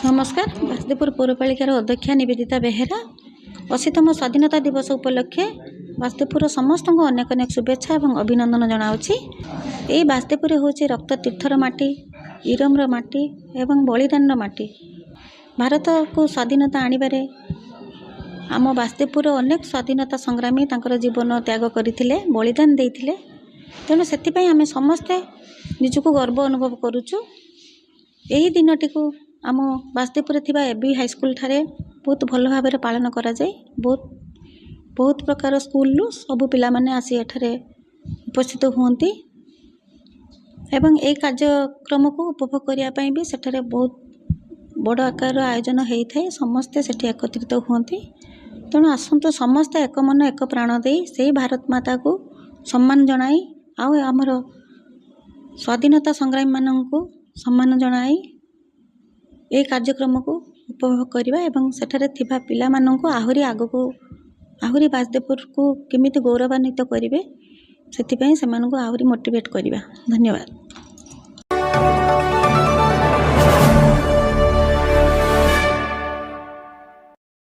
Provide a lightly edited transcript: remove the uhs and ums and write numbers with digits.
नमस्कार। बासदेवपुर पौरपालिकार अध्यक्षा निवेदिता बेहेरा 80तम स्वाधीनता दिवस उपलक्षे बासदेवपुर समस्त को अनेक अनेक शुभेच्छा और अभिनंदन जनावछि। यही बासदेवपुर हूँ रक्त तीर्थर माटी, इरमर माटी एवं बलिदान माटी। भारत को स्वाधीनता आणिबारे आम बासदेवपुर अनेक स्वाधीनता संग्रामी तांकर जीवन त्याग करथिले, बलिदान देइथिले। तेणु सेथिपई आमे समस्ते निजको गर्व अनुभव करुचु। यही दिनटी को आम बासदेवपुर थिबा एबी हाईस्कूल ठारे बहुत भल भाव पालन करा जाए। बहुत प्रकार स्कूल सबु पिला माने आसी एठारे उपस्थित हुंती एवं ए कार्यक्रम को उपभोग करिया पई भी सेठारे बहुत बड़ आकार आयोजन हेई थाए। समस्ते सेठी एकत्रित हुंती। तेणु आसंतु समस्ते एक मन एक प्राण दे से भारत माता को सम्मान जनाई आउ आमर स्वाधीनता संग्रामी माननकु सम्मान जनाई ए कार्यक्रम को उपभोग करवा एवं सेठारे थिबा पिला माननकु आहुरी आगको आहुरी बासदेवपुर को केमिति गौरवान्वित करिवे सेथिपई सेमानकु आहुरी मोटिवेट करवा। धन्यवाद।